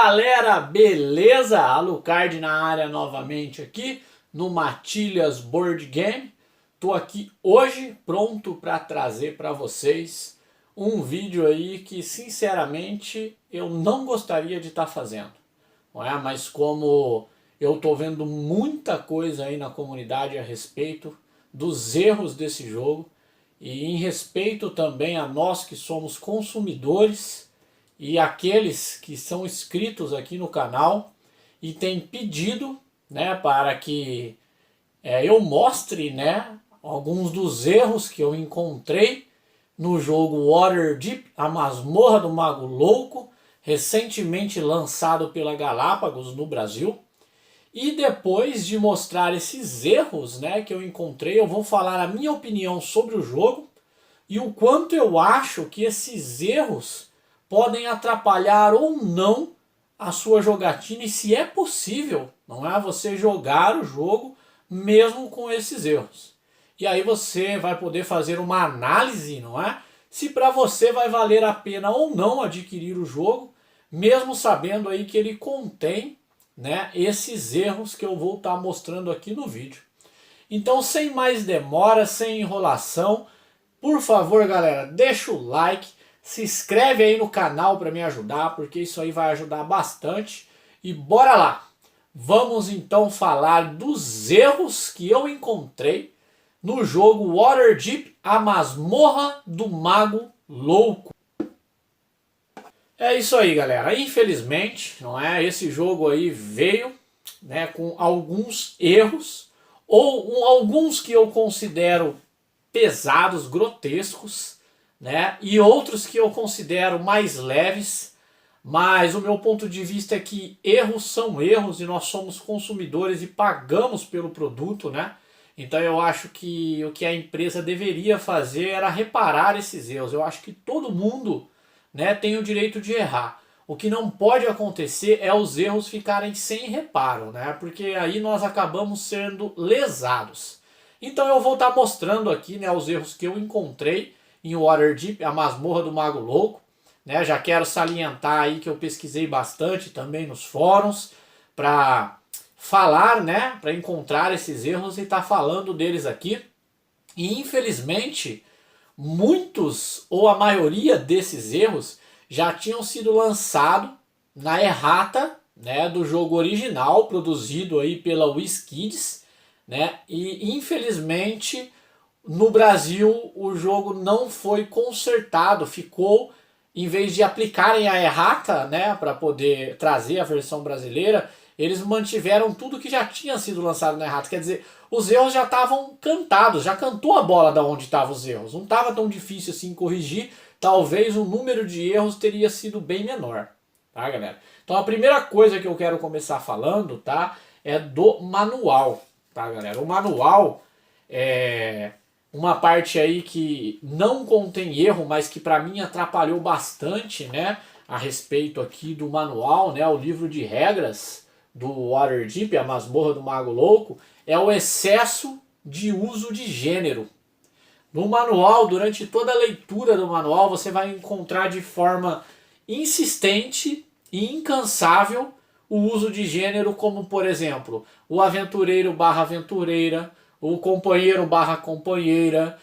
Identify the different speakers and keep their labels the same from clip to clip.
Speaker 1: galera, beleza? Alucard na área novamente aqui no Matilhas Board Game. Tô aqui hoje pronto para trazer para vocês um vídeo aí que sinceramente eu não gostaria de estar fazendo, não é? Mas como eu tô vendo muita coisa aí na comunidade a respeito dos erros desse jogo e em respeito também a nós que somos consumidores e aqueles que são inscritos aqui no canal e têm pedido, né, para que eu mostre, né, alguns dos erros que eu encontrei no jogo Waterdeep, a Masmorra do Mago Louco, recentemente lançado pela Galápagos no Brasil. E depois de mostrar esses erros, né, que eu encontrei, eu vou falar a minha opinião sobre o jogo e o quanto eu acho que esses erros podem atrapalhar ou não a sua jogatina e se é possível, não é, você jogar o jogo mesmo com esses erros. E aí você vai poder fazer uma análise, não é? Se para você vai valer a pena ou não adquirir o jogo, mesmo sabendo aí que ele contém, né, esses erros que eu vou estar mostrando aqui no vídeo. Então, sem mais demora, sem enrolação, por favor, galera, deixa o like, se inscreve aí no canal para me ajudar, porque isso aí vai ajudar bastante. E bora lá! Vamos então falar dos erros que eu encontrei no jogo Waterdeep, a Masmorra do Mago Louco. É isso aí, galera. Infelizmente, não é? Esse jogo aí veio, né, com alguns erros, ou alguns que eu considero pesados, grotescos, né, e outros que eu considero mais leves. Mas o meu ponto de vista é que erros são erros e nós somos consumidores e pagamos pelo produto, né? Então eu acho que o que a empresa deveria fazer era reparar esses erros. Eu acho que todo mundo, né, tem o direito de errar. O que não pode acontecer é os erros ficarem sem reparo, né? Porque aí nós acabamos sendo lesados. Então eu vou estar mostrando aqui, né, os erros que eu encontrei em Waterdeep, a Masmorra do Mago Louco. Né? Já quero salientar aí que eu pesquisei bastante também nos fóruns para falar, né, para encontrar esses erros e estar falando deles aqui. E infelizmente, muitos ou a maioria desses erros já tinham sido lançados na errata, né, do jogo original, produzido aí pela WizKids, né, e infelizmente no Brasil o jogo não foi consertado, ficou, em vez de aplicarem a errata, né, para poder trazer a versão brasileira, eles mantiveram tudo que já tinha sido lançado na errata. Quer dizer, os erros já estavam cantados, já cantou a bola da onde estavam os erros. Não estava tão difícil assim corrigir, talvez o número de erros teria sido bem menor, tá, galera? Então a primeira coisa que eu quero começar falando, tá, é do manual, tá, galera? O manual é uma parte aí que não contém erro, mas que para mim atrapalhou bastante, né, a respeito aqui do manual, né, o livro de regras do Waterdeep, a Masmorra do Mago Louco, é o excesso de uso de gênero. No manual, durante toda a leitura do manual, você vai encontrar de forma insistente e incansável o uso de gênero, como por exemplo, o aventureiro barra aventureira, o companheiro barra companheira,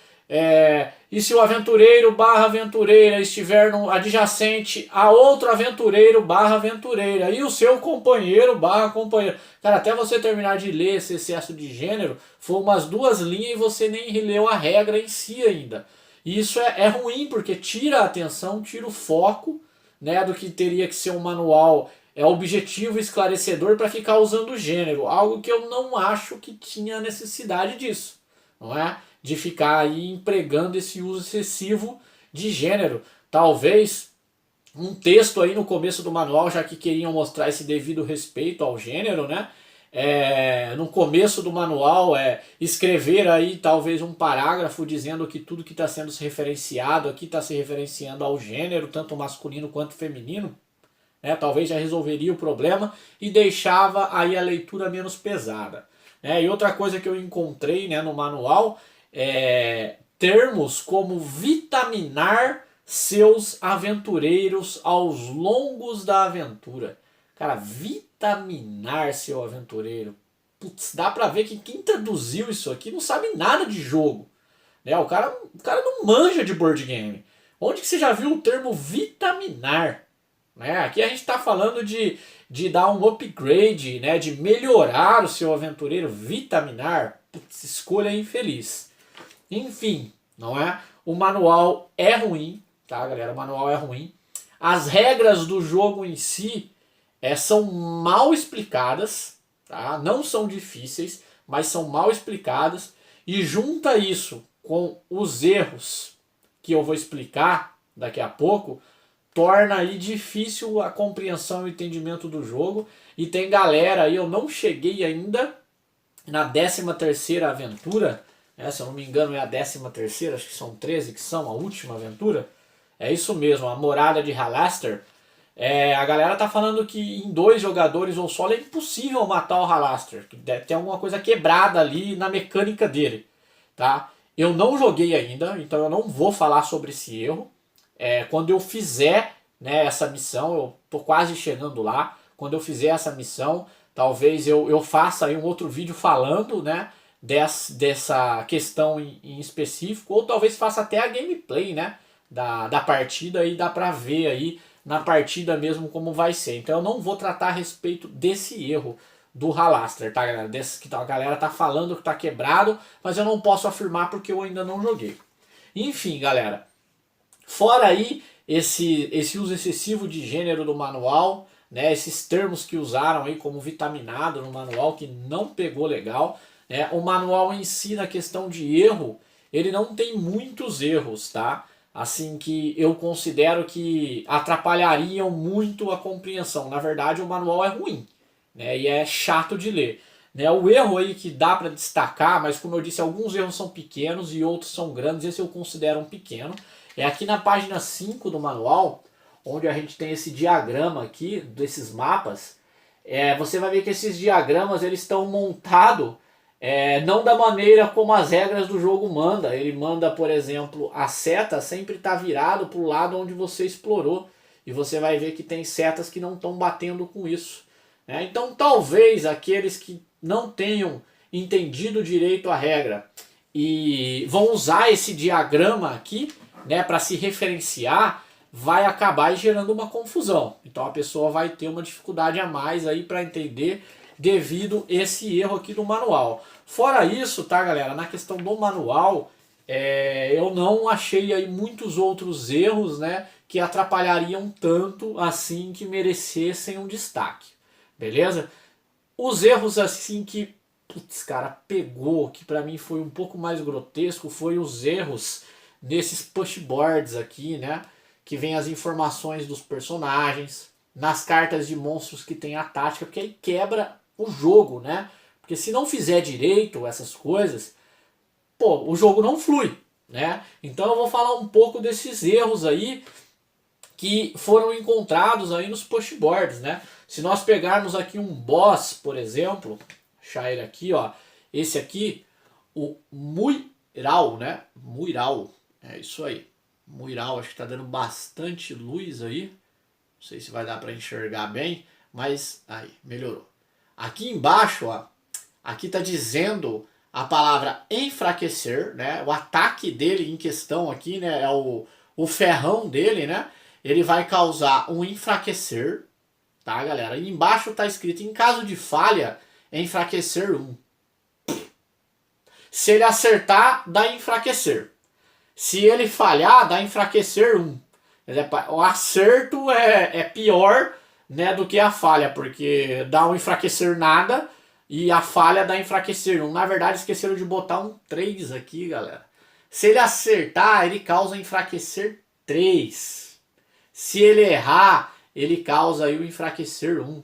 Speaker 1: e se o aventureiro barra aventureira estiver no adjacente a outro aventureiro barra aventureira, e o seu companheiro barra companheiro. Cara, até você terminar de ler esse excesso de gênero, foi umas 2 linhas e você nem leu a regra em si ainda. E isso é ruim, porque tira a atenção, tira o foco, né, do que teria que ser um manual objetivo e esclarecedor para ficar usando o gênero, algo que eu não acho que tinha necessidade disso, não é? De ficar aí empregando esse uso excessivo de gênero. Talvez um texto aí no começo do manual, já que queriam mostrar esse devido respeito ao gênero, né? No começo do manual, escrever aí talvez um parágrafo dizendo que tudo que está sendo referenciado aqui está se referenciando ao gênero, tanto masculino quanto feminino. Né, talvez já resolveria o problema e deixava aí a leitura menos pesada. Né? E outra coisa que eu encontrei, né, no manual é termos como vitaminar seus aventureiros aos longos da aventura. Cara, vitaminar seu aventureiro. Putz, dá pra ver que quem traduziu isso aqui não sabe nada de jogo. Né? O cara não manja de board game. Onde que você já viu o termo vitaminar? Né? Aqui a gente está falando de dar um upgrade, né? De melhorar o seu aventureiro. Vitaminar, putz, escolha infeliz. Enfim, não é? O manual é ruim, tá, galera? O manual é ruim. As regras do jogo em si são mal explicadas, tá? Não são difíceis, mas são mal explicadas. E junta isso com os erros que eu vou explicar daqui a pouco, torna aí difícil a compreensão e o entendimento do jogo. E tem galera aí, eu não cheguei ainda na 13ª aventura, né, se eu não me engano é a 13ª, acho que são 13 que são a última aventura. É isso mesmo, a Morada de Halaster. A galera tá falando que em 2 jogadores ou solo é impossível matar o Halaster, que deve ter alguma coisa quebrada ali na mecânica dele, tá? Eu não joguei ainda, então eu não vou falar sobre esse erro. Quando eu fizer, né, essa missão, eu tô quase chegando lá. Quando eu fizer essa missão, talvez eu faça aí um outro vídeo falando, né, dessa questão em específico, ou talvez faça até a gameplay, né, da partida, e dá pra ver aí na partida mesmo como vai ser. Então eu não vou tratar a respeito desse erro do Halaster, tá, galera? Desse que a galera tá falando que tá quebrado, mas eu não posso afirmar porque eu ainda não joguei. Enfim, galera, fora aí esse uso excessivo de gênero do manual, né, esses termos que usaram aí como vitaminado no manual que não pegou legal, né, o manual em si na questão de erro, ele não tem muitos erros, tá? Assim que eu considero que atrapalhariam muito a compreensão. Na verdade, o manual é ruim, né, e é chato de ler. Né, o erro aí que dá para destacar, mas como eu disse, alguns erros são pequenos e outros são grandes, esse eu considero um pequeno. É aqui na página 5 do manual, onde a gente tem esse diagrama aqui, desses mapas. Você vai ver que esses diagramas eles estão montados não da maneira como as regras do jogo manda. Ele manda, por exemplo, a seta sempre está virado para o lado onde você explorou. E você vai ver que tem setas que não estão batendo com isso. Né? Então talvez aqueles que não tenham entendido direito a regra e vão usar esse diagrama aqui, né, para se referenciar, vai acabar gerando uma confusão. Então a pessoa vai ter uma dificuldade a mais aí para entender devido a esse erro aqui do manual. Fora isso, tá, galera, na questão do manual, eu não achei aí muitos outros erros, né, que atrapalhariam tanto assim que merecessem um destaque. Beleza? Os erros assim que, putz, cara, pegou, que pra mim foi um pouco mais grotesco, foi os erros nesses pushboards aqui, né? Que vem as informações dos personagens, nas cartas de monstros que tem a tática, porque aí quebra o jogo, né? Porque se não fizer direito essas coisas, pô, o jogo não flui, né? Então eu vou falar um pouco desses erros aí que foram encontrados aí nos pushboards, né? Se nós pegarmos aqui um boss, por exemplo, achar ele aqui, ó, esse aqui, o Muiral, né? Muiral, é isso aí. Muiral, acho que tá dando bastante luz aí. Não sei se vai dar para enxergar bem, mas aí, melhorou. Aqui embaixo, ó, aqui tá dizendo a palavra enfraquecer, né? O ataque dele em questão aqui, né, é o ferrão dele, né? Ele vai causar um enfraquecer, tá, galera? E embaixo tá escrito, em caso de falha, enfraquecer 1. Se ele acertar, dá enfraquecer. Se ele falhar, dá enfraquecer 1. O acerto é pior, né, do que a falha, porque dá um enfraquecer nada e a falha dá enfraquecer 1. Na verdade, esqueceram de botar um 3 aqui, galera. Se ele acertar, ele causa enfraquecer 3. Se ele errar, ele causa aí o enfraquecer 1.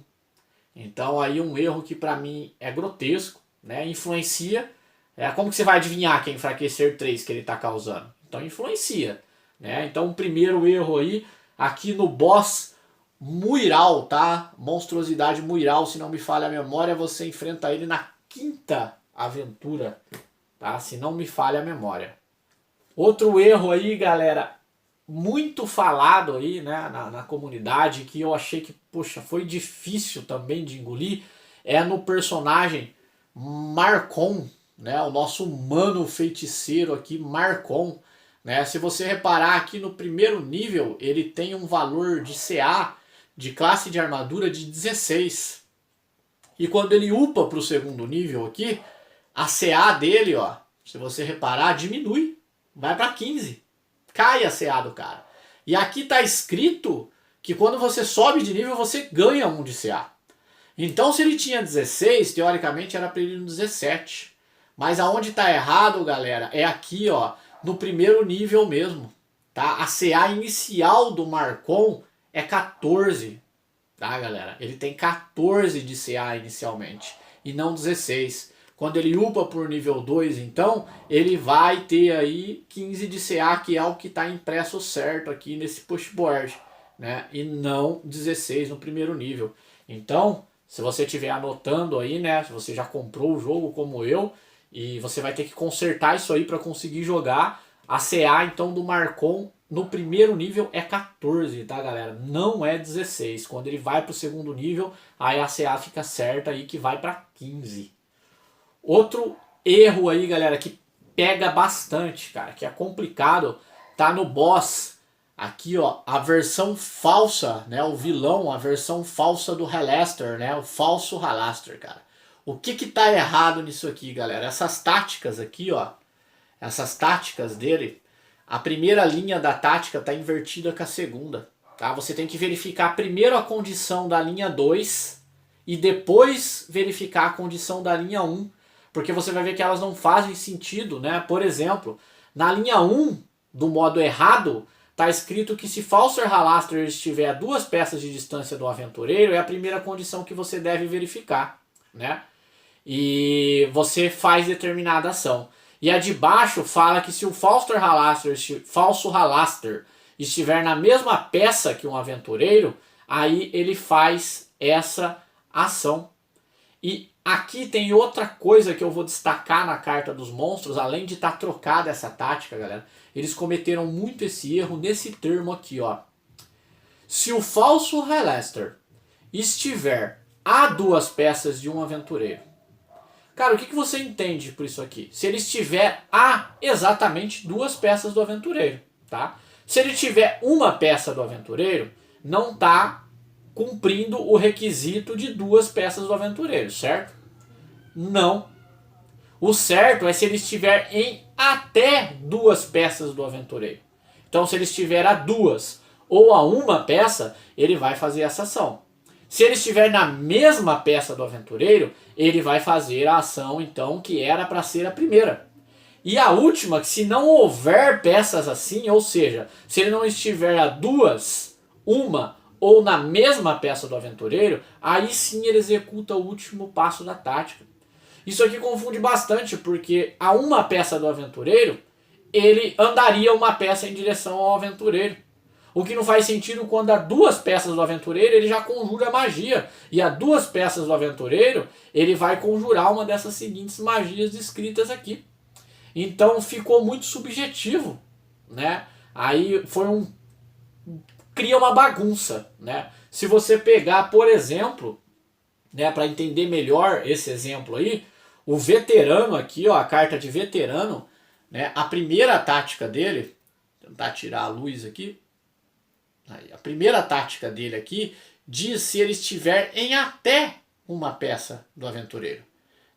Speaker 1: Então aí um erro que pra mim é grotesco, né? Influencia. Como que você vai adivinhar que é enfraquecer 3 que ele está causando? Então influencia. Né? Então o primeiro erro aí, aqui no boss Muiral, tá? Monstruosidade Muiral, se não me falha a memória, você enfrenta ele na 5ª aventura, tá? Se não me falha a memória. Outro erro aí, galera, muito falado aí, né, na comunidade, que eu achei que, poxa, foi difícil também de engolir, é no personagem Marcon, né, o nosso humano feiticeiro aqui, Marcon. Né? Se você reparar aqui no primeiro nível, ele tem um valor de CA, de classe de armadura, de 16. E quando ele upa para o segundo nível aqui, a CA dele, ó, se você reparar, diminui, vai para 15. Cai a CA do cara. E aqui está escrito que quando você sobe de nível, você ganha 1 de CA. Então se ele tinha 16, teoricamente era para ele ir no 17. Mas aonde está errado, galera, é aqui, ó, no primeiro nível mesmo. Tá? A CA inicial do Marcon é 14. Tá, galera? Ele tem 14 de CA inicialmente e não 16. Quando ele upa por nível 2, então, ele vai ter aí 15 de CA, que é o que está impresso certo aqui nesse pushboard, né? E não 16 no primeiro nível. Então, se você estiver anotando aí, né? Se você já comprou o jogo como eu, e você vai ter que consertar isso aí para conseguir jogar. A CA, então, do Marcon no primeiro nível é 14, tá, galera? Não é 16. Quando ele vai para o segundo nível, aí a CA fica certa aí que vai para 15. Outro erro aí, galera, que pega bastante, cara, que é complicado, tá no boss. Aqui, ó, a versão falsa, né, o vilão, a versão falsa do Halaster, né, o falso Halaster, cara. O que que tá errado nisso aqui, galera? Essas táticas aqui, ó, essas táticas dele, a primeira linha da tática tá invertida com a segunda, tá? Você tem que verificar primeiro a condição da linha 2 e depois verificar a condição da linha 1, porque você vai ver que elas não fazem sentido, né? Por exemplo, na linha 1 do modo errado, tá escrito que se Falser Halaster estiver a 2 peças de distância do aventureiro, é a primeira condição que você deve verificar, né? E você faz determinada ação. E a de baixo fala que se o falso Halaster estiver na mesma peça que um aventureiro, aí ele faz essa ação. E aqui tem outra coisa que eu vou destacar na carta dos monstros, além de estar trocada essa tática, galera. Eles cometeram muito esse erro nesse termo aqui, ó. Se o falso Halaster estiver a 2 peças de um aventureiro, cara, o que você entende por isso aqui? Se ele estiver a exatamente 2 peças do aventureiro, tá? Se ele tiver uma peça do aventureiro, não está cumprindo o requisito de 2 peças do aventureiro, certo? Não. O certo é se ele estiver em até 2 peças do aventureiro. Então, se ele estiver a 2 ou a 1 peça, ele vai fazer essa ação. Se ele estiver na mesma peça do aventureiro, ele vai fazer a ação, então, que era para ser a primeira. E a última, que se não houver peças assim, ou seja, se ele não estiver a 2, 1 ou na mesma peça do aventureiro, aí sim ele executa o último passo da tática. Isso aqui confunde bastante, porque a 1 peça do aventureiro, ele andaria 1 peça em direção ao aventureiro. O que não faz sentido quando há 2 peças do aventureiro, ele já conjura magia. E há 2 peças do aventureiro, ele vai conjurar uma dessas seguintes magias descritas aqui. Então ficou muito subjetivo, né? Aí cria uma bagunça, né? Se você pegar, por exemplo, né, para entender melhor esse exemplo aí, o veterano aqui, ó, a carta de veterano, né, a primeira tática dele, vou tentar tirar a luz aqui. Aí, a primeira tática dele aqui diz se ele estiver em até 1 peça do aventureiro,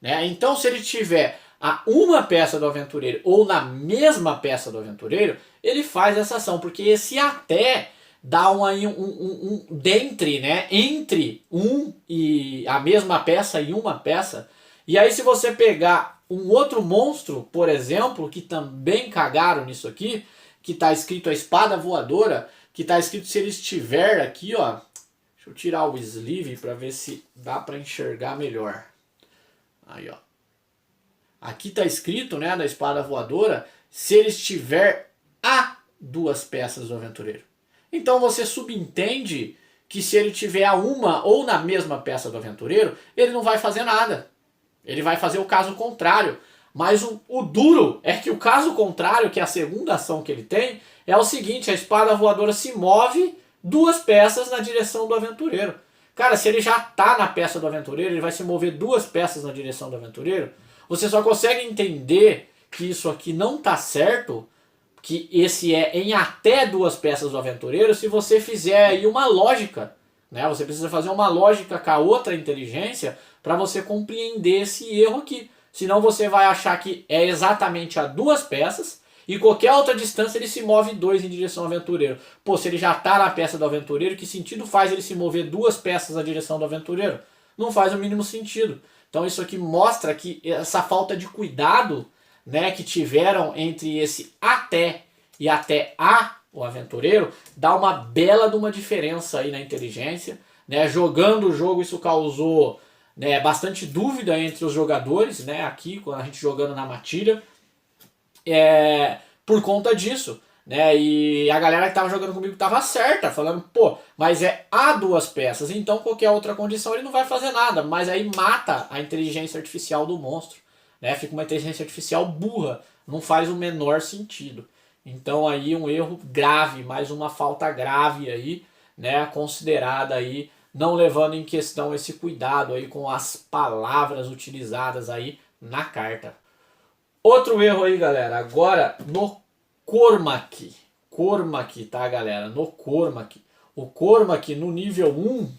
Speaker 1: né? Então, se ele tiver a 1 peça do aventureiro ou na mesma peça do aventureiro, ele faz essa ação, porque esse até dá dentre, né? Entre e a mesma peça e 1 peça. E aí, se você pegar um outro monstro, por exemplo, que também cagaram nisso aqui, que está escrito a espada voadora, que está escrito se ele estiver aqui, ó. Deixa eu tirar o sleeve para ver se dá para enxergar melhor. Aí, ó. Aqui está escrito, né, da espada voadora, se ele estiver a 2 peças do aventureiro. Então você subentende que se ele tiver a 1 ou na mesma peça do aventureiro, ele não vai fazer nada. Ele vai fazer o caso contrário. Mas o duro é que o caso contrário, que é a segunda ação que ele tem, é o seguinte: a espada voadora se move 2 peças na direção do aventureiro. Cara, se ele já tá na peça do aventureiro, ele vai se mover 2 peças na direção do aventureiro. Você só consegue entender que isso aqui não tá certo, que esse é em até 2 peças do aventureiro, se você fizer aí uma lógica, né? Você precisa fazer uma lógica com a outra inteligência para você compreender esse erro aqui. Senão você vai achar que é exatamente a 2 peças e qualquer outra distância ele se move 2 em direção ao aventureiro. Pô, se ele já está na peça do aventureiro, que sentido faz ele se mover 2 peças na direção do aventureiro? Não faz o mínimo sentido. Então isso aqui mostra que essa falta de cuidado, né, que tiveram entre esse até e até a, o aventureiro, dá uma bela de uma diferença aí na inteligência. Né? Jogando o jogo isso causou, né, bastante dúvida entre os jogadores, né, aqui, quando a gente jogando na matilha, por conta disso. Né? E a galera que tava jogando comigo tava certa, falando, pô, mas é a 2 peças, então qualquer outra condição ele não vai fazer nada, mas aí mata a inteligência artificial do monstro. Né? Fica uma inteligência artificial burra, não faz o menor sentido. Então aí um erro grave, mais uma falta grave aí, né, considerada aí, não levando em questão esse cuidado aí com as palavras utilizadas aí na carta. Outro erro aí, galera, agora no Cormac. Cormac, tá, galera? No Cormac. O Cormac no nível 1,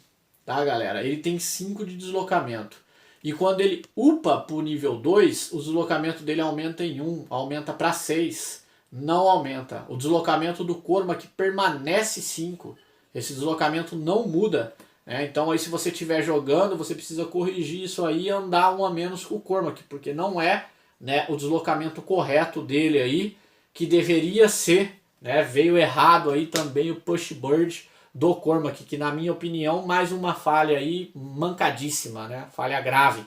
Speaker 1: tá, galera? Ele tem 5 de deslocamento. E quando ele upa pro nível 2, o deslocamento dele aumenta em 1, aumenta para 6. Não aumenta. O deslocamento do Cormac permanece 5. Esse deslocamento não muda. Né? Então aí se você estiver jogando, você precisa corrigir isso aí e andar 1 a menos com o Cormac, porque não é, né, o deslocamento correto dele aí, que deveria ser. Né? Veio errado aí também o Push Bird do Cormac, que na minha opinião, mais uma falha aí mancadíssima, né? Falha grave.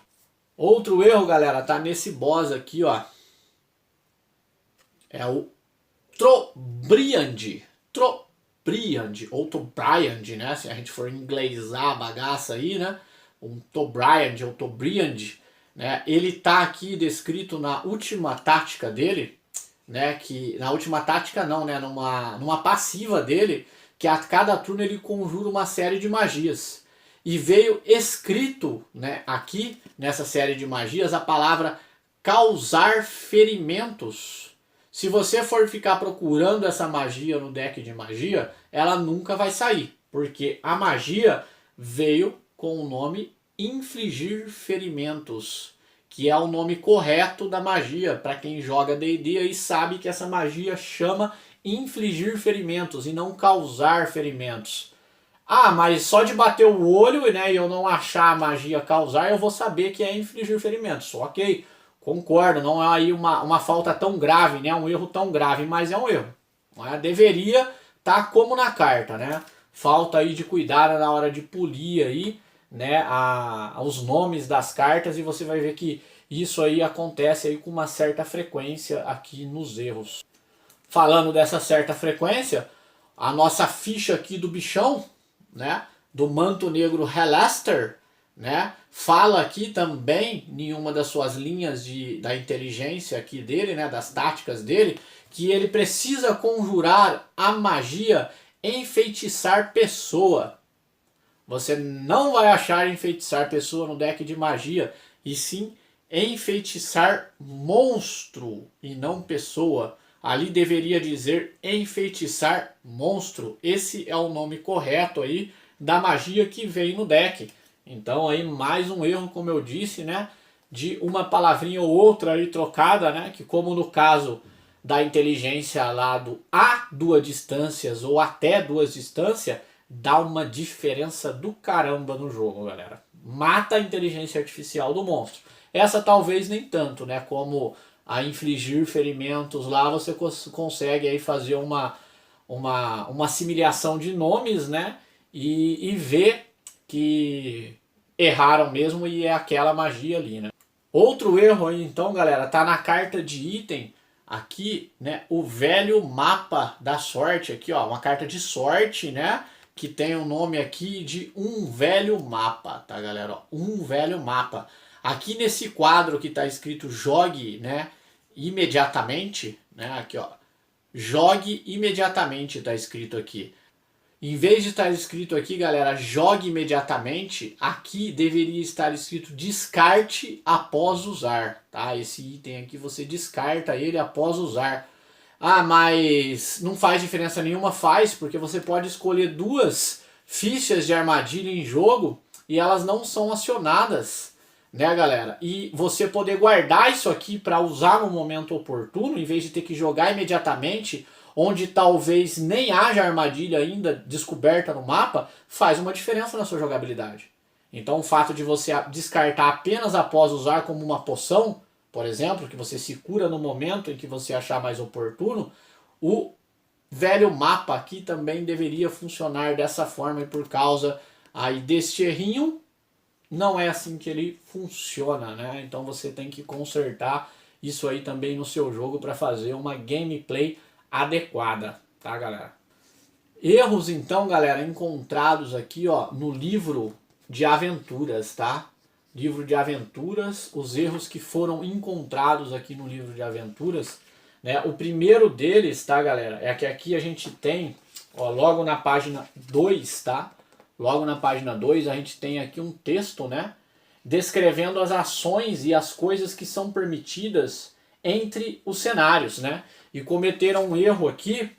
Speaker 1: Outro erro, galera, tá nesse boss aqui, ó. É o Trobriand. Trobriand, ou Tobriand, né? Se a gente for inglesar a bagaça aí, né? Um Tobriand ou Tobriand, né? Ele tá aqui descrito na última tática dele, né? Que na última tática não, né? Numa passiva dele, que a cada turno ele conjura uma série de magias. E veio escrito, né, aqui nessa série de magias a palavra causar ferimentos. Se você for ficar procurando essa magia no deck de magia, ela nunca vai sair, porque a magia veio com o nome infligir ferimentos, que é o nome correto da magia, para quem joga D&D aí sabe que essa magia chama infligir ferimentos e não causar ferimentos. Ah, mas só de bater o olho, né, e eu não achar a magia causar, eu vou saber que é infligir ferimentos. Ok, concordo, não é aí uma falta tão grave, né, um erro tão grave, mas é um erro. Né? Deveria estar como na carta, né? Falta aí de cuidado na hora de polir aí, né, os nomes das cartas, e você vai ver que isso aí acontece aí com uma certa frequência aqui nos erros. Falando dessa certa frequência, a nossa ficha aqui do bichão, né, do manto negro Halaster, né, fala aqui também em uma das suas linhas da inteligência aqui dele, né, das táticas dele, que ele precisa conjurar a magia enfeitiçar pessoa. Você não vai achar enfeitiçar pessoa no deck de magia, e sim enfeitiçar monstro e não pessoa. Ali deveria dizer enfeitiçar monstro. Esse é o nome correto aí da magia que vem no deck. Então aí mais um erro, como eu disse, né, de uma palavrinha ou outra aí trocada, né, que como no caso da inteligência lá do a 2 distâncias ou até 2 distâncias, dá uma diferença do caramba no jogo, galera. Mata a inteligência artificial do monstro. Essa talvez nem tanto, né, como a infligir ferimentos lá, você consegue aí fazer uma assimilação de nomes, né, e ver que erraram mesmo e é aquela magia ali, né. Outro erro aí então, galera, tá na carta de item aqui, né, o velho mapa da sorte aqui, ó, uma carta de sorte, né, que tem o nome aqui de um velho mapa, tá, galera? Um velho mapa. Aqui nesse quadro que está escrito jogue, né, imediatamente, né, aqui ó, jogue imediatamente está escrito aqui. Em vez de estar escrito aqui, galera, jogue imediatamente, aqui deveria estar escrito descarte após usar, tá? Esse item aqui você descarta ele após usar. Ah, mas não faz diferença nenhuma, faz, porque você pode escolher 2 fichas de armadilha em jogo e elas não são acionadas, né, galera? E você poder guardar isso aqui para usar no momento oportuno, em vez de ter que jogar imediatamente, onde talvez nem haja armadilha ainda descoberta no mapa, faz uma diferença na sua jogabilidade. Então o fato de você descartar apenas após usar como uma poção, por exemplo, que você se cura no momento em que você achar mais oportuno, o velho mapa aqui também deveria funcionar dessa forma e por causa aí deste errinho, não é assim que ele funciona, né? Então você tem que consertar isso aí também no seu jogo para fazer uma gameplay adequada, tá, galera? Erros então, galera, encontrados aqui, ó, no livro de aventuras, tá? Livro de aventuras, os erros que foram encontrados aqui no livro de aventuras, né? O primeiro deles, tá, galera, é que aqui a gente tem, ó, logo na página 2, tá? Logo na página 2 a gente tem aqui um texto, né, descrevendo as ações e as coisas que são permitidas entre os cenários, né? E cometeram um erro aqui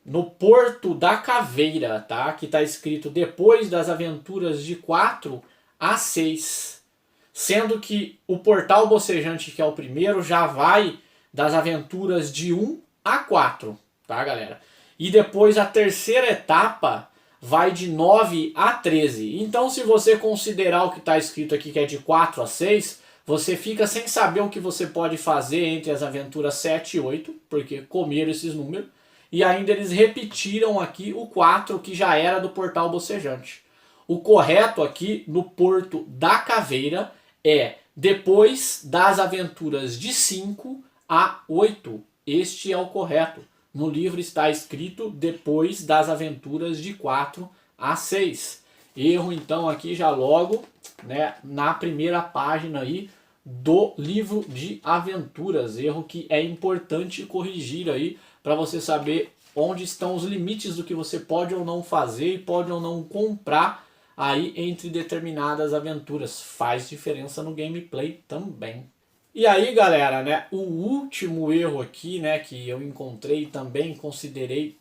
Speaker 1: no Porto da Caveira, tá? Que está escrito depois das aventuras de 4 a 6. Sendo que o Portal Bocejante, que é o primeiro, já vai das aventuras de 1 a 4, tá, galera? E depois a terceira etapa vai de 9 a 13. Então, se você considerar o que está escrito aqui, que é de 4 a 6, você fica sem saber o que você pode fazer entre as aventuras 7 e 8, porque comeram esses números. E ainda eles repetiram aqui o 4, que já era do Portal Bocejante. O correto aqui no Porto da Caveira é depois das aventuras de 5 a 8. Este é o correto. No livro está escrito depois das aventuras de 4 a 6. Erro então aqui já logo, né, na primeira página aí do livro de aventuras. Erro que é importante corrigir aí para você saber onde estão os limites do que você pode ou não fazer e pode ou não comprar aí entre determinadas aventuras. Faz diferença no gameplay também. E aí, galera, né, o último erro aqui, né, que eu encontrei e também considerei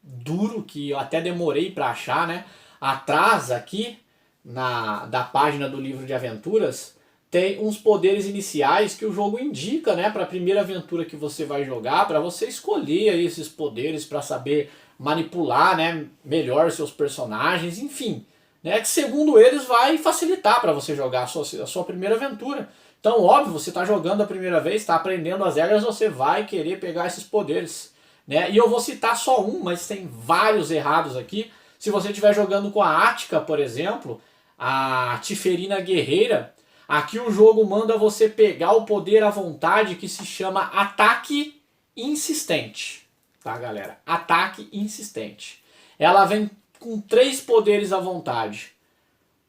Speaker 1: duro, que eu até demorei para achar, né, atrás aqui da página do livro de aventuras, tem uns poderes iniciais que o jogo indica, né, para a primeira aventura que você vai jogar, para você escolher aí esses poderes para saber manipular, né, melhor seus personagens, enfim, né, que segundo eles vai facilitar para você jogar a sua primeira aventura. Então, óbvio, você está jogando a primeira vez, está aprendendo as regras, você vai querer pegar esses poderes, né? E eu vou citar só um, mas tem vários errados aqui. Se você estiver jogando com a Ática, por exemplo, a Tiferina Guerreira, aqui o jogo manda você pegar o poder à vontade que se chama Ataque Insistente, tá, galera? Ataque Insistente. Ela vem com 3 poderes à vontade.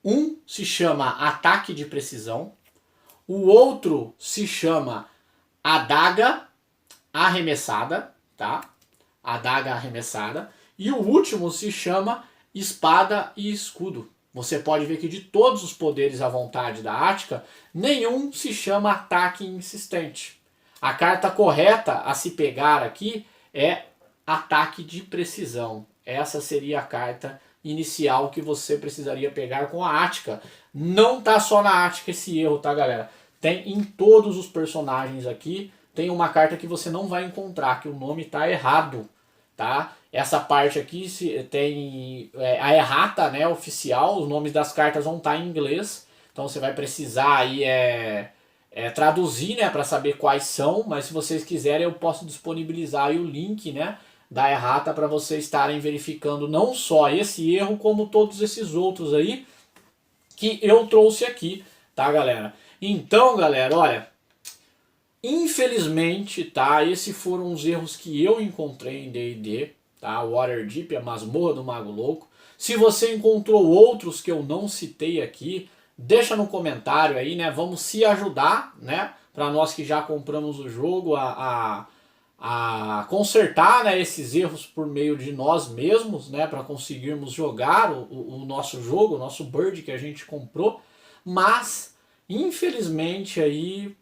Speaker 1: Um se chama Ataque de Precisão. O outro se chama Adaga Arremessada, tá? Adaga Arremessada. E o último se chama Espada e Escudo. Você pode ver que de todos os poderes à vontade da Ática, nenhum se chama Ataque Insistente. A carta correta a se pegar aqui é Ataque de Precisão. Essa seria a carta inicial que você precisaria pegar com a Ática. Não tá só na Ática esse erro, tá, galera? Tem em todos os personagens aqui. Tem uma carta que você não vai encontrar, que o nome tá errado, tá? Essa parte aqui tem a errata, né, oficial. Os nomes das cartas vão estar em inglês. Então você vai precisar aí traduzir, né, para saber quais são. Mas se vocês quiserem, eu posso disponibilizar aí o link, né, da errata para vocês estarem verificando não só esse erro, como todos esses outros aí que eu trouxe aqui, tá, galera? Então, galera, olha, infelizmente, tá, esses foram os erros que eu encontrei em D&D, tá, Waterdeep, a masmorra do Mago Louco. Se você encontrou outros que eu não citei aqui, deixa no comentário aí, né? Vamos se ajudar, né? Para nós que já compramos o jogo a consertar, né, esses erros por meio de nós mesmos, né? Para conseguirmos jogar o nosso jogo, o nosso Bird que a gente comprou. Mas, infelizmente aí,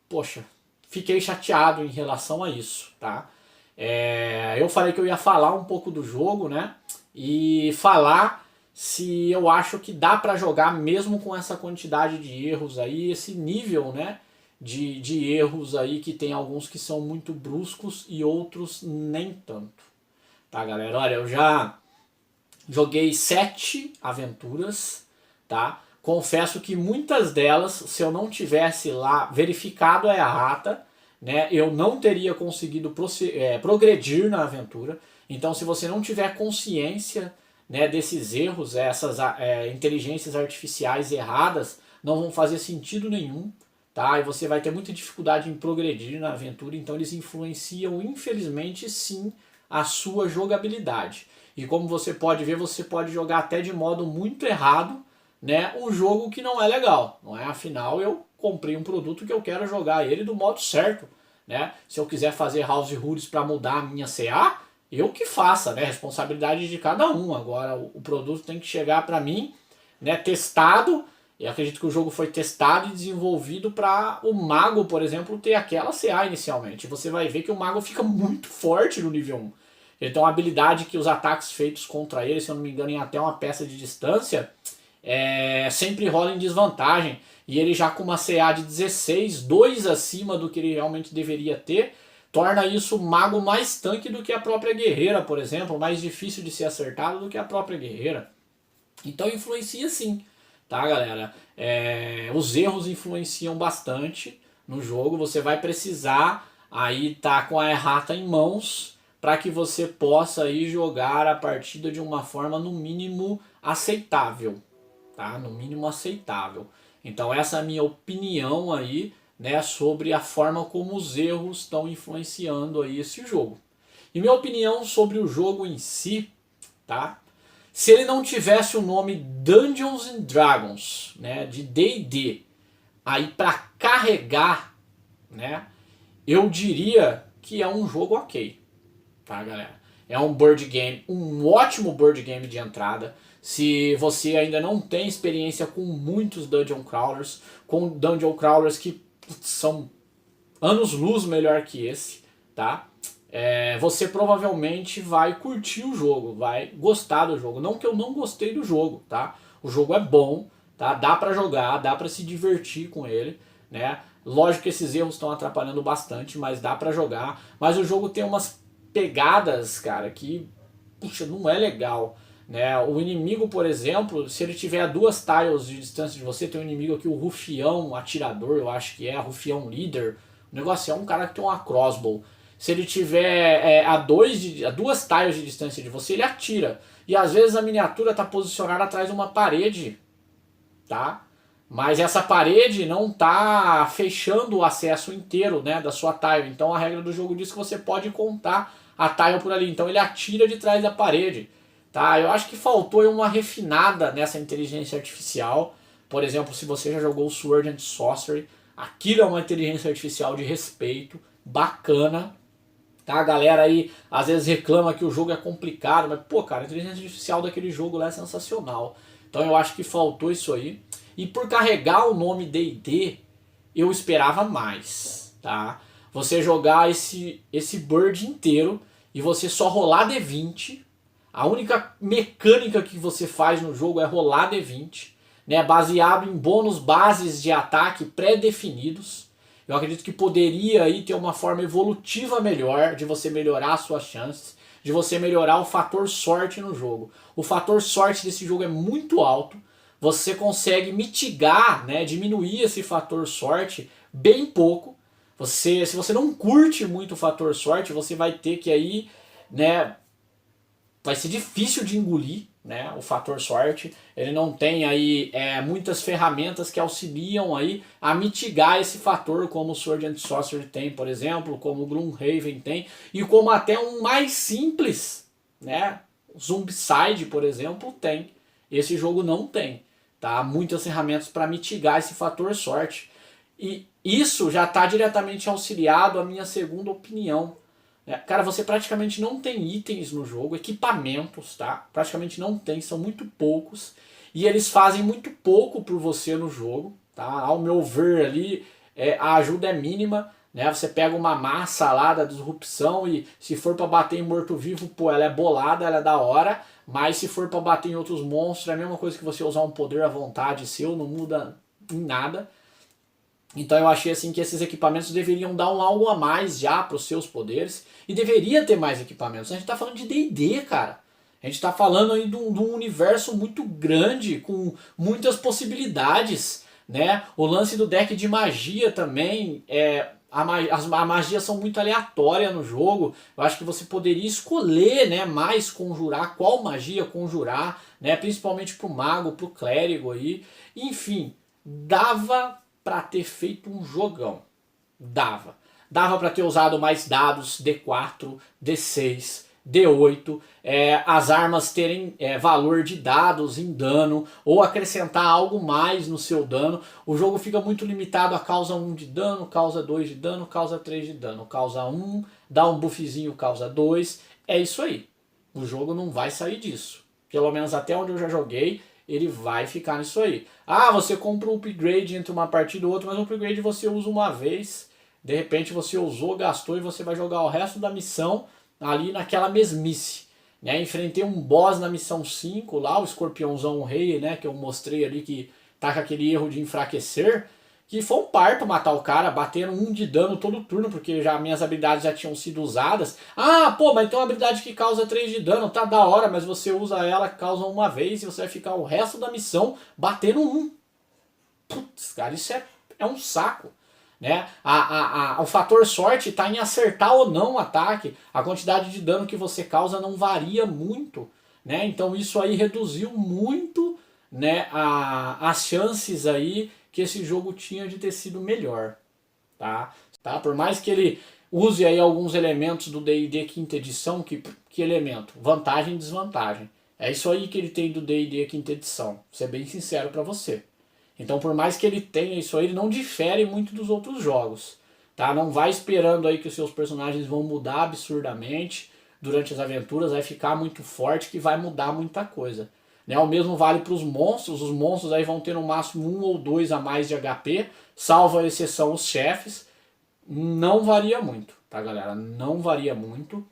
Speaker 1: poxa, fiquei chateado em relação a isso, tá? Eu falei que eu ia falar um pouco do jogo, né? E falar se eu acho que dá para jogar mesmo com essa quantidade de erros aí, esse nível, né? De erros aí, que tem alguns que são muito bruscos e outros nem tanto. Tá, galera? Olha, eu já joguei 7 aventuras, tá? Confesso que muitas delas, se eu não tivesse lá verificado a errata, né, eu não teria conseguido progredir na aventura. Então, se você não tiver consciência, né, desses erros, essas inteligências artificiais erradas, não vão fazer sentido nenhum, tá? E você vai ter muita dificuldade em progredir na aventura. Então, eles influenciam, infelizmente, sim, a sua jogabilidade. E como você pode ver, você pode jogar até de modo muito errado, né, um jogo que não é legal, não é? Afinal, eu comprei um produto que eu quero jogar ele do modo certo, né? Se eu quiser fazer house rules para mudar a minha CA, eu que faça, né? Responsabilidade de cada um. Agora, o produto tem que chegar para mim, né, testado. Eu acredito que o jogo foi testado e desenvolvido para o mago, por exemplo, ter aquela CA inicialmente. Você vai ver que o mago fica muito forte no nível 1. Então a habilidade que os ataques feitos contra ele, se eu não me engano, em até uma peça de distância, sempre rola em desvantagem. E ele já com uma CA de 16, 2 acima do que ele realmente deveria ter, torna isso o mago mais tanque do que a própria guerreira, por exemplo, mais difícil de ser acertado do que a própria guerreira. Então influencia sim, tá, galera? Os erros influenciam bastante no jogo. Você vai precisar aí tá com a errata em mãos para que você possa aí jogar a partida de uma forma no mínimo aceitável, tá? No mínimo aceitável. Então essa é a minha opinião aí, né, sobre a forma como os erros estão influenciando aí esse jogo. E minha opinião sobre o jogo em si, tá? Se ele não tivesse o nome Dungeons and Dragons, né, de D&D, aí para carregar, né, eu diria que é um jogo ok, tá, galera? É um board game, um ótimo board game de entrada. Se você ainda não tem experiência com muitos dungeon crawlers, com dungeon crawlers que são anos-luz melhor que esse, tá? Você provavelmente vai curtir o jogo, vai gostar do jogo. Não que eu não gostei do jogo, tá? O jogo é bom, tá? Dá pra jogar, dá pra se divertir com ele, né? Lógico que esses erros estão atrapalhando bastante, mas dá pra jogar. Mas o jogo tem umas pegadas, cara, que, puxa, não é legal, né? O inimigo, por exemplo, se ele tiver a 2 tiles de distância de você, tem um inimigo aqui, o rufião atirador, eu acho que é, rufião líder. O negócio é um cara que tem uma crossbow. Se ele tiver a 2 tiles de distância de você, ele atira. E às vezes a miniatura está posicionada atrás de uma parede, tá? Mas essa parede não está fechando o acesso inteiro, né, da sua tile. Então a regra do jogo diz que você pode contar a tile por ali. Então ele atira de trás da parede, tá? Eu acho que faltou uma refinada nessa inteligência artificial. Por exemplo, se você já jogou Sword and Sorcery, aquilo é uma inteligência artificial de respeito, bacana. Tá, a galera aí às vezes reclama que o jogo é complicado, mas pô, cara, a inteligência artificial daquele jogo lá é sensacional. Então eu acho que faltou isso aí. E por carregar o nome D&D, eu esperava mais, tá? Você jogar esse Bird inteiro e você só rolar D20. A única mecânica que você faz no jogo é rolar D20, né? Baseado em bônus bases de ataque pré-definidos. Eu acredito que poderia aí ter uma forma evolutiva melhor de você melhorar suas chances, de você melhorar o fator sorte no jogo. O fator sorte desse jogo é muito alto. Você consegue mitigar, né, diminuir esse fator sorte bem pouco. Se você não curte muito o fator sorte, você vai ter que aí, né, vai ser difícil de engolir, né, o fator sorte. Ele não tem aí muitas ferramentas que auxiliam aí a mitigar esse fator, como o Sword and Sorcery tem, por exemplo, como o Gloomhaven tem, e como até um mais simples, né, Zombicide, por exemplo, tem. Esse jogo não tem, tá? Muitas ferramentas para mitigar esse fator sorte. E isso já está diretamente auxiliado à minha segunda opinião. Cara, você praticamente não tem itens no jogo, equipamentos, tá? Praticamente não tem, são muito poucos. E eles fazem muito pouco por você no jogo, tá? Ao meu ver ali, a ajuda é mínima, né? Você pega uma massa lá da disrupção e se for para bater em morto-vivo, pô, ela é bolada, ela é da hora. Mas se for para bater em outros monstros, é a mesma coisa que você usar um poder à vontade seu, não muda em nada. Então eu achei assim que esses equipamentos deveriam dar algo a mais já para os seus poderes. E deveria ter mais equipamentos. A gente está falando de D&D, cara. A gente está falando aí de um universo muito grande, com muitas possibilidades. Né? O lance do deck de magia também, a magia são muito aleatória no jogo. Eu acho que você poderia escolher, né, mais conjurar, qual magia conjurar, né, principalmente pro mago, pro clérigo aí. Enfim, dava para ter feito um jogão. Dava para ter usado mais dados, D4, D6, D8, as armas terem valor de dados em dano, ou acrescentar algo mais no seu dano. O jogo fica muito limitado a causa 1 de dano, causa 2 de dano, causa 3 de dano. Causa 1, dá um buffzinho, causa 2. É isso aí. O jogo não vai sair disso. Pelo menos até onde eu já joguei, ele vai ficar nisso aí. Ah, você compra um upgrade entre uma partida e outra, mas o upgrade você usa uma vez. De repente você usou, gastou e você vai jogar o resto da missão ali naquela mesmice. Né? Enfrentei um boss na missão 5 lá, o escorpiãozão rei, né, que eu mostrei ali que tá com aquele erro de enfraquecer, que foi um parto matar o cara, batendo 1 de dano todo turno, porque já minhas habilidades já tinham sido usadas. Ah, pô, mas tem uma habilidade que causa 3 de dano, tá da hora, mas você usa ela, causa uma vez e você vai ficar o resto da missão batendo 1. Putz, cara, isso é um saco. Né? O fator sorte está em acertar ou não o ataque. A quantidade de dano que você causa não varia muito. Né? Então isso aí reduziu muito, né, as chances aí que esse jogo tinha de ter sido melhor. Tá? Por mais que ele use aí alguns elementos do D&D quinta edição, que elemento? Vantagem e desvantagem. É isso aí que ele tem do D&D quinta edição. Vou ser bem sincero para você. Então, por mais que ele tenha isso aí, ele não difere muito dos outros jogos. Tá? Não vai esperando aí que os seus personagens vão mudar absurdamente durante as aventuras, vai ficar muito forte que vai mudar muita coisa. Né? O mesmo vale para os monstros aí vão ter no máximo 1 ou 2 a mais de HP, salvo a exceção os chefes. Não varia muito, tá, galera? Não varia muito.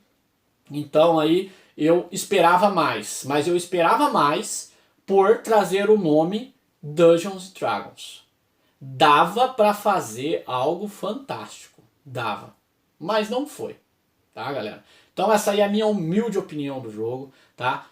Speaker 1: Então aí eu esperava mais, mas eu esperava mais por trazer o nome Dungeons & Dragons. Dava para fazer algo fantástico, dava, mas não foi, tá, galera? Então essa aí é a minha humilde opinião do jogo, tá?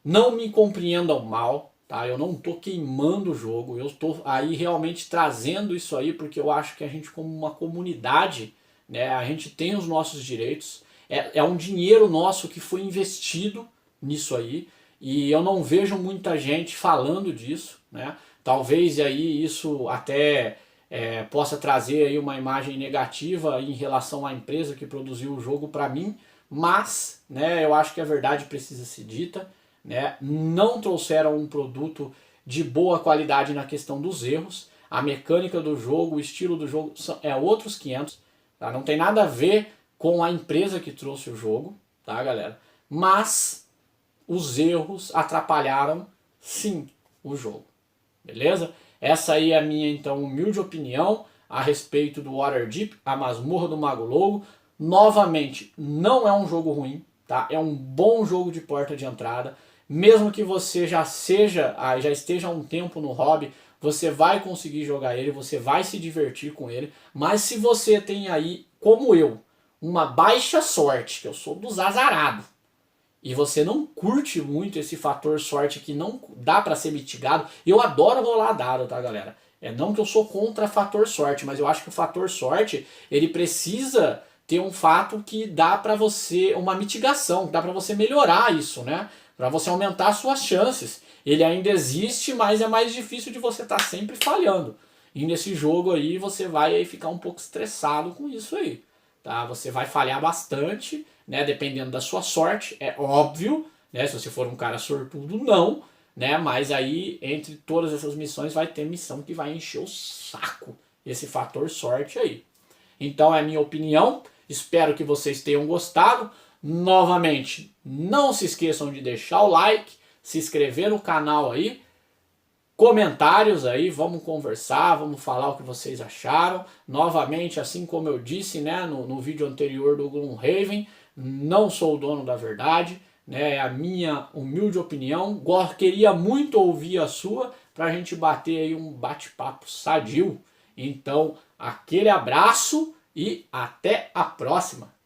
Speaker 1: Não me compreendam mal, tá? Eu não tô queimando o jogo, eu tô aí realmente trazendo isso aí porque eu acho que a gente, como uma comunidade, né, a gente tem os nossos direitos, é um dinheiro nosso que foi investido nisso aí. E eu não vejo muita gente falando disso, né? Talvez aí isso até possa trazer aí uma imagem negativa em relação à empresa que produziu o jogo para mim, mas, né, eu acho que a verdade precisa ser dita, né? Não trouxeram um produto de boa qualidade na questão dos erros. A mecânica do jogo, o estilo do jogo é outros 500, tá? Não tem nada a ver com a empresa que trouxe o jogo, tá, galera? Mas os erros atrapalharam, sim, o jogo. Beleza? Essa aí é a minha, então, humilde opinião a respeito do Waterdeep, a Masmorra do Mago Lobo. Novamente, não é um jogo ruim, tá? É um bom jogo de porta de entrada. Mesmo que você já esteja há um tempo no hobby, você vai conseguir jogar ele, você vai se divertir com ele. Mas se você tem aí, como eu, uma baixa sorte, que eu sou dos azarados, e você não curte muito esse fator sorte que não dá para ser mitigado. Eu adoro rolar dado, tá, galera? Não que eu sou contra fator sorte, mas eu acho que o fator sorte, ele precisa ter um fato que dá para você, uma mitigação, dá para você melhorar isso, né? Para você aumentar as suas chances. Ele ainda existe, mas é mais difícil de você estar sempre falhando. E nesse jogo aí você vai aí ficar um pouco estressado com isso aí. Tá? Você vai falhar bastante, né, dependendo da sua sorte, é óbvio, né, se você for um cara sortudo, não, né? Mas aí, entre todas essas missões, vai ter missão que vai encher o saco, esse fator sorte aí. Então é a minha opinião, espero que vocês tenham gostado. Novamente, não se esqueçam de deixar o like, se inscrever no canal aí, comentários aí, vamos conversar, vamos falar o que vocês acharam. Novamente, assim como eu disse, né, no vídeo anterior do Gloomhaven, não sou o dono da verdade, né, é a minha humilde opinião. Queria muito ouvir a sua para a gente bater aí um bate-papo sadio. Então, aquele abraço e até a próxima!